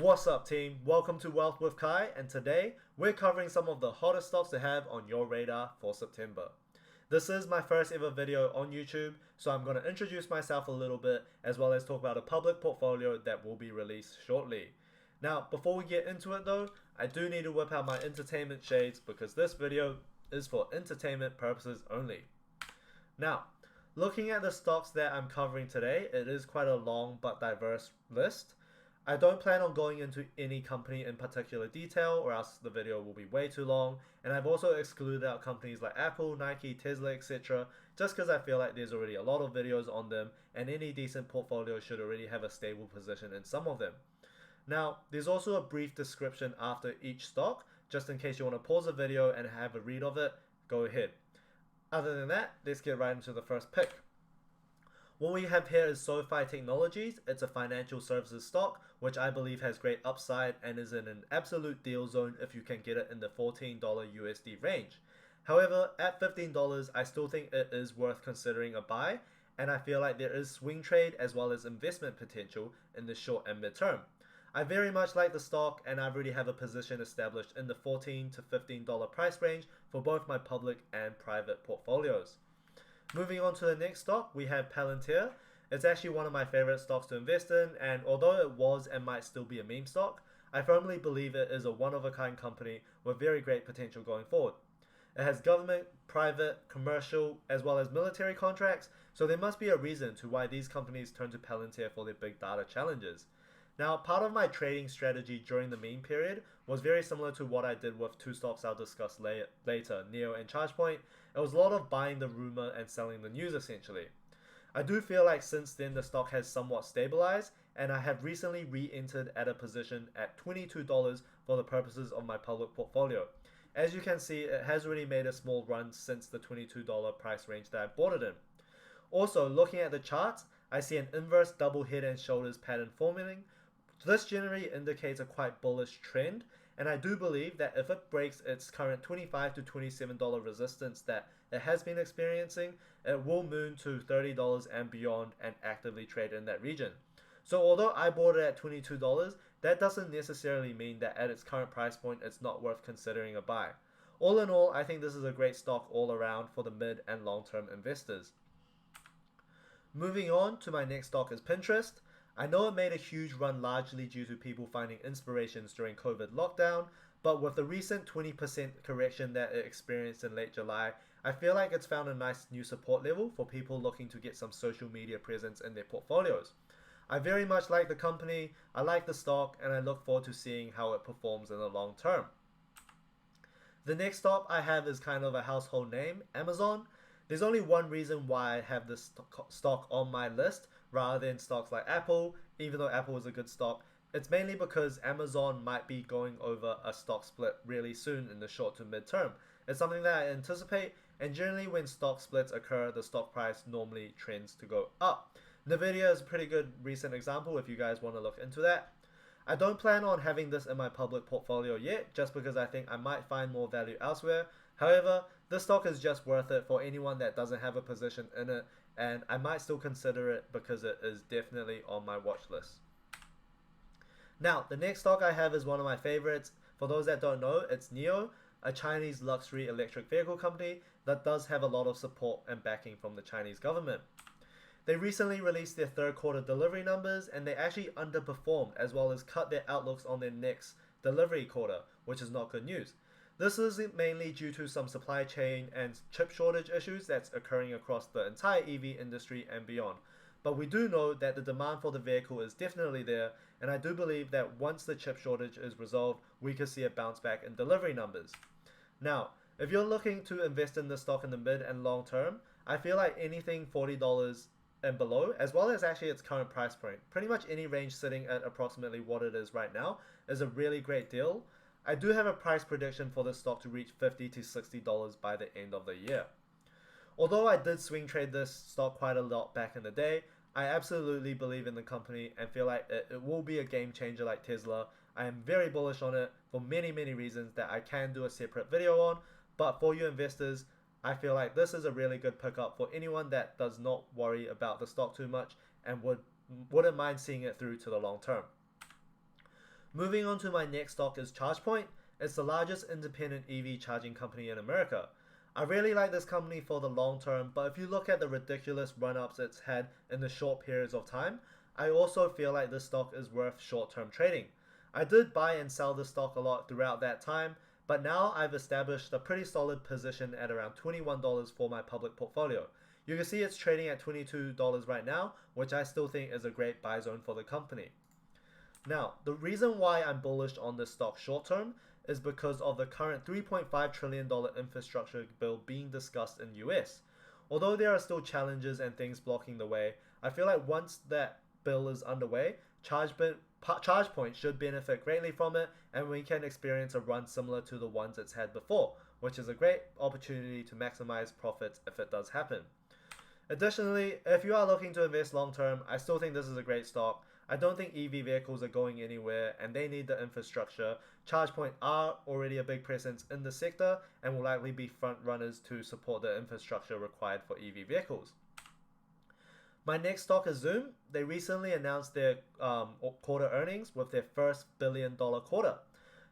What's up, team? Welcome to Wealth with Kai, and today we're covering some of the hottest stocks to have on your radar for September. This is my first ever video on YouTube, so I'm going to introduce myself a little bit as well as talk about a public portfolio that will be released shortly. Now, before we get into it though, I do need to whip out my entertainment shades because this video is for entertainment purposes only. Now, looking at the stocks that I'm covering today, it is quite a long but diverse list. I don't plan on going into any company in particular detail or else the video will be way too long, and I've also excluded out companies like Apple, Nike, Tesla, etc. just because I feel like there's already a lot of videos on them and any decent portfolio should already have a stable position in some of them. Now, there's also a brief description after each stock, just in case you want to pause the video and have a read of it, go ahead. Other than that, let's get right into the first pick. What we have here is SoFi Technologies. It's a financial services stock, which I believe has great upside and is in an absolute deal zone if you can get it in the $14 USD range. However, at $15, I still think it is worth considering a buy, and I feel like there is swing trade as well as investment potential in the short and mid-term. I very much like the stock, and I already have a position established in the $14 to $15 price range for both my public and private portfolios. Moving on to the next stock, we have PLTR. It's actually one of my favorite stocks to invest in, and although it was and might still be a meme stock, I firmly believe it is a one-of-a-kind company with very great potential going forward. It has government, private, commercial, as well as military contracts, so there must be a reason to why these companies turn to PLTR for their big data challenges. Now, part of my trading strategy during the meme period was very similar to what I did with two stocks I'll discuss later, Neo and Chargepoint. It was a lot of buying the rumor and selling the news essentially. I do feel like since then the stock has somewhat stabilized, and I have recently re-entered at a position at $22 for the purposes of my public portfolio. As you can see, it has already made a small run since the $22 price range that I bought it in. Also, looking at the charts, I see an inverse double head and shoulders pattern forming. This generally indicates a quite bullish trend, and I do believe that if it breaks its current $25 to $27 resistance that it has been experiencing, it will move to $30 and beyond and actively trade in that region. So although I bought it at $22, that doesn't necessarily mean that at its current price point it's not worth considering a buy. All in all, I think this is a great stock all around for the mid and long term investors. Moving on to my next stock is Pinterest. I know it made a huge run largely due to people finding inspirations during COVID lockdown, but with the recent 20% correction that it experienced in late July, I feel like it's found a nice new support level for people looking to get some social media presence in their portfolios. I very much like the company, I like the stock, and I look forward to seeing how it performs in the long term. The next stock I have is kind of a household name, Amazon. There's only one reason why I have this stock on my list rather than stocks like Apple, even though Apple is a good stock. It's mainly because Amazon might be going over a stock split really soon in the short to mid term. It's something that I anticipate, and generally when stock splits occur, the stock price normally trends to go up. Nvidia is a pretty good recent example if you guys want to look into that. I don't plan on having this in my public portfolio yet, just because I think I might find more value elsewhere. However, this stock is just worth it for anyone that doesn't have a position in it, and I might still consider it because it is definitely on my watch list. Now, the next stock I have is one of my favorites. For those that don't know, it's NIO, a Chinese luxury electric vehicle company that does have a lot of support and backing from the Chinese government. They recently released their third quarter delivery numbers, and they actually underperformed as well as cut their outlooks on their next delivery quarter, which is not good news. This is mainly due to some supply chain and chip shortage issues that's occurring across the entire EV industry and beyond. But we do know that the demand for the vehicle is definitely there, and I do believe that once the chip shortage is resolved, we could see a bounce back in delivery numbers. Now, if you're looking to invest in this stock in the mid and long term, I feel like anything $40 and below, as well as actually its current price point, pretty much any range sitting at approximately what it is right now, is a really great deal. I do have a price prediction for this stock to reach $50 to $60 by the end of the year. Although I did swing trade this stock quite a lot back in the day, I absolutely believe in the company and feel like it will be a game changer like Tesla. I am very bullish on it for many reasons that I can do a separate video on, but for you investors, I feel like this is a really good pickup for anyone that does not worry about the stock too much and wouldn't mind seeing it through to the long term. Moving on to my next stock is Chargepoint. It's the largest independent EV charging company in America. I really like this company for the long term, but if you look at the ridiculous run-ups it's had in the short periods of time, I also feel like this stock is worth short-term trading. I did buy and sell this stock a lot throughout that time, but now I've established a pretty solid position at around $21 for my public portfolio. You can see it's trading at $22 right now, which I still think is a great buy zone for the company. Now, the reason why I'm bullish on this stock short term is because of the current $3.5 trillion infrastructure bill being discussed in US. Although there are still challenges and things blocking the way, I feel like once that bill is underway, Chargepoint should benefit greatly from it, and we can experience a run similar to the ones it's had before, which is a great opportunity to maximize profits if it does happen. Additionally, if you are looking to invest long term, I still think this is a great stock. I don't think EV vehicles are going anywhere and they need the infrastructure. Chargepoint are already a big presence in the sector and will likely be front runners to support the infrastructure required for EV vehicles. My next stock is Zoom. They recently announced their quarter earnings with their first billion-dollar quarter.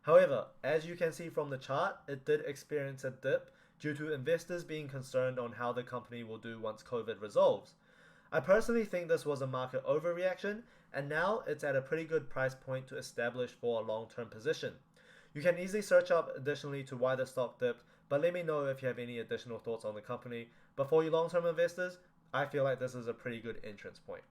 However, as you can see from the chart, it did experience a dip due to investors being concerned on how the company will do once COVID resolves. I personally think this was a market overreaction, and now it's at a pretty good price point to establish for a long-term position. You can easily search up additionally to why the stock dipped, but let me know if you have any additional thoughts on the company. But for you long-term investors, I feel like this is a pretty good entrance point.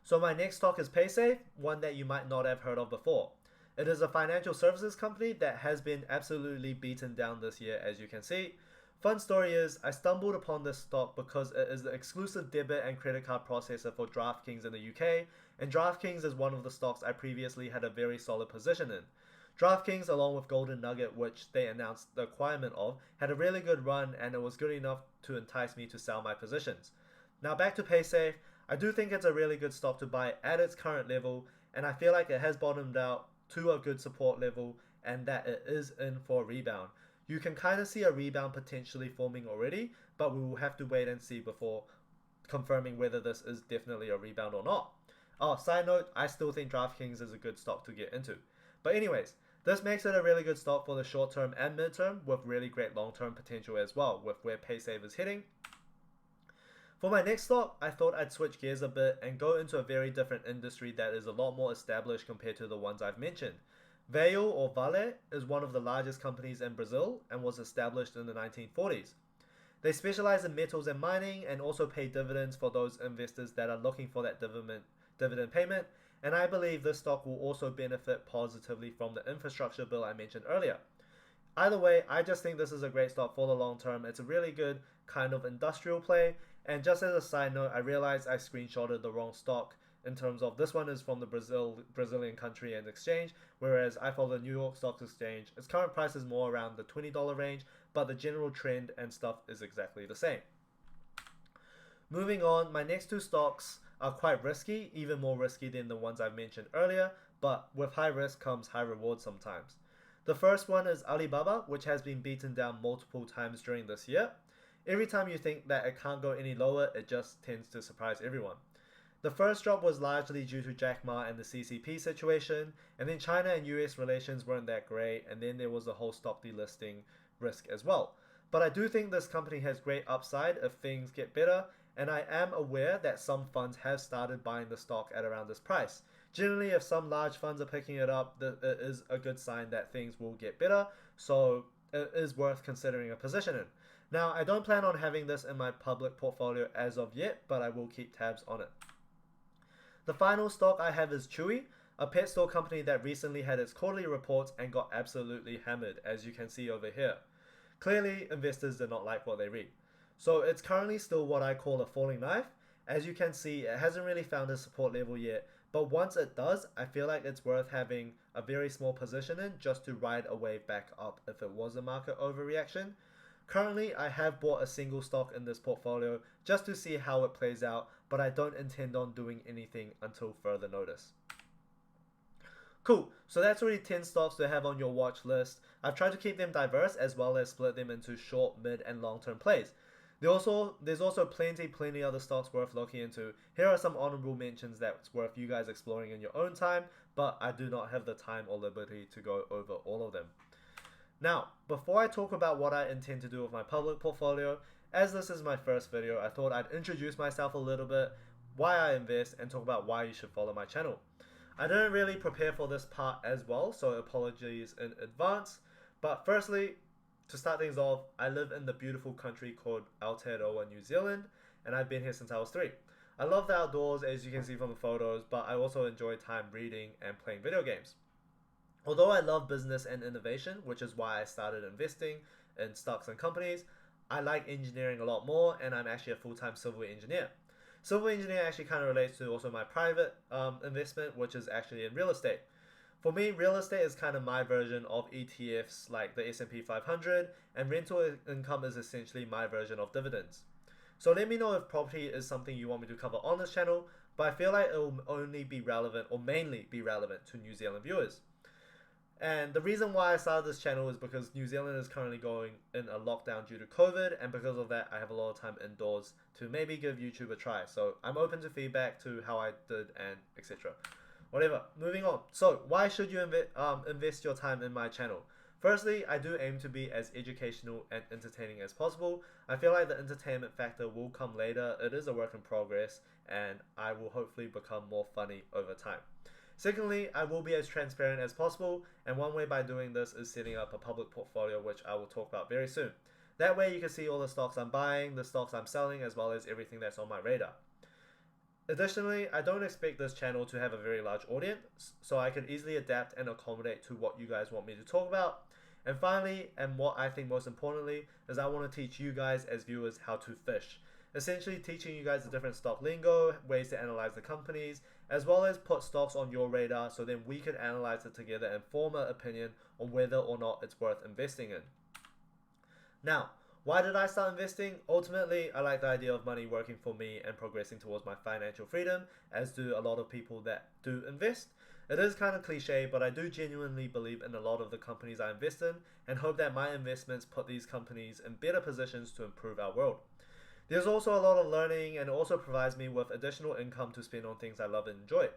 So my next stock is Paysafe, one that you might not have heard of before. It is a financial services company that has been absolutely beaten down this year, as you can see. Fun story is, I stumbled upon this stock because it is the exclusive debit and credit card processor for DraftKings in the UK, and DraftKings is one of the stocks I previously had a very solid position in. DraftKings, along with Golden Nugget, which they announced the acquirement of, had a really good run, and it was good enough to entice me to sell my positions. Now back to Paysafe, I do think it's a really good stock to buy at its current level, and I feel like it has bottomed out to a good support level and that it is in for a rebound. You can kind of see a rebound potentially forming already, but we will have to wait and see before confirming whether this is definitely a rebound or not. Oh, side note, I still think DraftKings is a good stock to get into. But anyways, this makes it a really good stock for the short term and mid term with really great long term potential as well with where Paysafe is heading. For my next stock, I thought I'd switch gears a bit and go into a very different industry that is a lot more established compared to the ones I've mentioned. Vale or Vale is one of the largest companies in Brazil and was established in the 1940s. They specialize in metals and mining and also pay dividends for those investors that are looking for that dividend payment, and I believe this stock will also benefit positively from the infrastructure bill I mentioned earlier. Either way, I just think this is a great stock for the long term. It's a really good kind of industrial play, and just as a side note, I realized I screenshotted the wrong stock in terms of this one is from the Brazilian country and exchange, whereas I follow the New York Stock Exchange. Its current price is more around the $20 range, but the general trend and stuff is exactly the same. Moving on, my next two stocks are quite risky, even more risky than the ones I've mentioned earlier, but with high risk comes high reward sometimes. The first one is Alibaba, which has been beaten down multiple times during this year. Every time you think that it can't go any lower, it just tends to surprise everyone. The first drop was largely due to Jack Ma and the CCP situation, and then China and US relations weren't that great, and then there was the whole stock delisting risk as well. But I do think this company has great upside if things get better, and I am aware that some funds have started buying the stock at around this price. Generally, if some large funds are picking it up, it is a good sign that things will get better, so it is worth considering a position in. Now, I don't plan on having this in my public portfolio as of yet, but I will keep tabs on it. The final stock I have is Chewy, a pet store company that recently had its quarterly reports and got absolutely hammered, as you can see over here. Clearly, investors did not like what they read. So it's currently still what I call a falling knife. As you can see, it hasn't really found a support level yet, but once it does, I feel like it's worth having a very small position in just to ride a wave back up if it was a market overreaction. Currently, I have bought a single stock in this portfolio just to see how it plays out, but I don't intend on doing anything until further notice. Cool, so that's already 10 stocks to have on your watch list. I've tried to keep them diverse as well as split them into short, mid, and long-term plays. There's also plenty other stocks worth looking into. Here are some honorable mentions that's worth you guys exploring in your own time, but I do not have the time or liberty to go over all of them. Now, before I talk about what I intend to do with my public portfolio, as this is my first video, I thought I'd introduce myself a little bit, why I invest, and talk about why you should follow my channel. I didn't really prepare for this part as well, so apologies in advance. But firstly, to start things off, I live in the beautiful country called Aotearoa, New Zealand, and I've been here since I was 3. I love the outdoors, as you can see from the photos, but I also enjoy time reading and playing video games. Although I love business and innovation, which is why I started investing in stocks and companies, I like engineering a lot more, and I'm actually a full-time civil engineer. Civil engineering actually kind of relates to also my private investment, which is actually in real estate. For me, real estate is kind of my version of ETFs like the S&P 500, and rental income is essentially my version of dividends. So let me know if property is something you want me to cover on this channel, but I feel like it will only be relevant, or mainly be relevant, to New Zealand viewers. And the reason why I started this channel is because New Zealand is currently going in a lockdown due to COVID, and because of that I have a lot of time indoors to maybe give YouTube a try. So I'm open to feedback to how I did and etc. Whatever, moving on. So why should you invest your time in my channel? Firstly, I do aim to be as educational and entertaining as possible. I feel like the entertainment factor will come later. It is a work in progress, and I will hopefully become more funny over time. Secondly, I will be as transparent as possible, and one way by doing this is setting up a public portfolio, which I will talk about very soon. That way you can see all the stocks I'm buying, the stocks I'm selling, as well as everything that's on my radar. Additionally, I don't expect this channel to have a very large audience, so I can easily adapt and accommodate to what you guys want me to talk about. And finally, and what I think most importantly, is I want to teach you guys as viewers how to fish. Essentially teaching you guys the different stock lingo, ways to analyze the companies, as well as put stocks on your radar so then we can analyze it together and form an opinion on whether or not it's worth investing in. Now, why did I start investing? Ultimately, I like the idea of money working for me and progressing towards my financial freedom, as do a lot of people that do invest. It is kind of cliche, but I do genuinely believe in a lot of the companies I invest in and hope that my investments put these companies in better positions to improve our world. There's also a lot of learning, and it also provides me with additional income to spend on things I love and enjoy.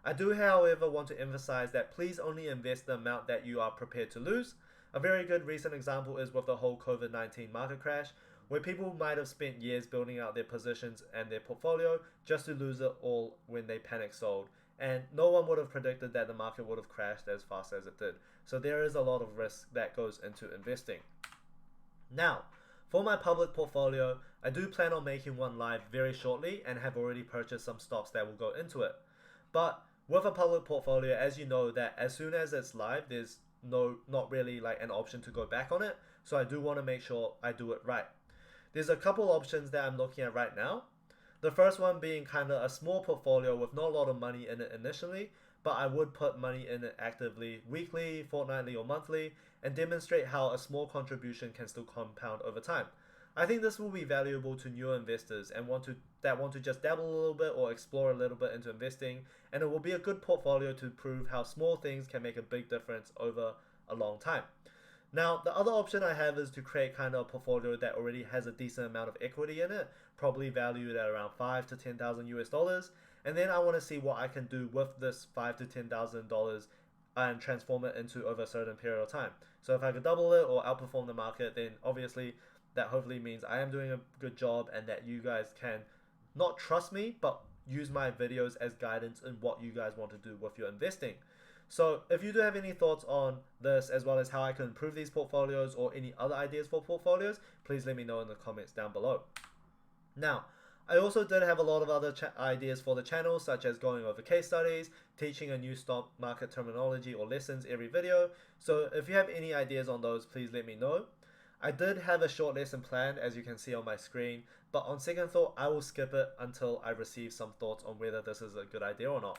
I do, however, want to emphasize that please only invest the amount that you are prepared to lose. A very good recent example is with the whole COVID-19 market crash, where people might have spent years building out their positions and their portfolio just to lose it all when they panic sold. And no one would have predicted that the market would have crashed as fast as it did. So there is a lot of risk that goes into investing. Now, for my public portfolio, I do plan on making one live very shortly and have already purchased some stocks that will go into it. But with a public portfolio, as you know, that as soon as it's live, there's not really like an option to go back on it. So I do want to make sure I do it right. There's a couple options that I'm looking at right now. The first one being kind of a small portfolio with not a lot of money in it initially, but I would put money in it actively weekly, fortnightly, or monthly, and demonstrate how a small contribution can still compound over time. I think this will be valuable to newer investors and want to just dabble a little bit or explore a little bit into investing, and it will be a good portfolio to prove how small things can make a big difference over a long time. Now, the other option I have is to create kind of a portfolio that already has a decent amount of equity in it, probably valued at around $5,000 to $10,000 US, and then I want to see what I can do with this $5,000 to $10,000 and transform it into over a certain period of time. So if I could double it or outperform the market, then obviously that hopefully means I am doing a good job and that you guys can not trust me, but use my videos as guidance in what you guys want to do with your investing. So if you do have any thoughts on this, as well as how I can improve these portfolios or any other ideas for portfolios, please let me know in the comments down below. Now, I also did have a lot of other ideas for the channel, such as going over case studies, teaching a new stock market terminology or lessons every video. So if you have any ideas on those, please let me know. I did have a short lesson planned, as you can see on my screen, but on second thought, I will skip it until I receive some thoughts on whether this is a good idea or not.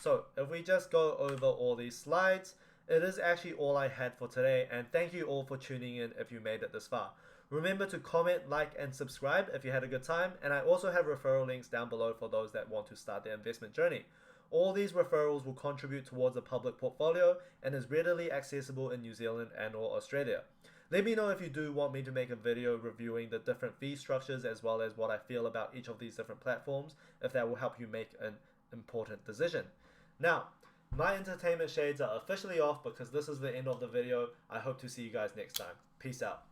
So if we just go over all these slides, it is actually all I had for today, and thank you all for tuning in if you made it this far. Remember to comment, like, and subscribe if you had a good time, and I also have referral links down below for those that want to start their investment journey. All these referrals will contribute towards a public portfolio and is readily accessible in New Zealand and or Australia. Let me know if you do want me to make a video reviewing the different fee structures as well as what I feel about each of these different platforms, if that will help you make an important decision. Now, My entertainment shades are officially off because this is the end of the video. I hope to see you guys next time. Peace out.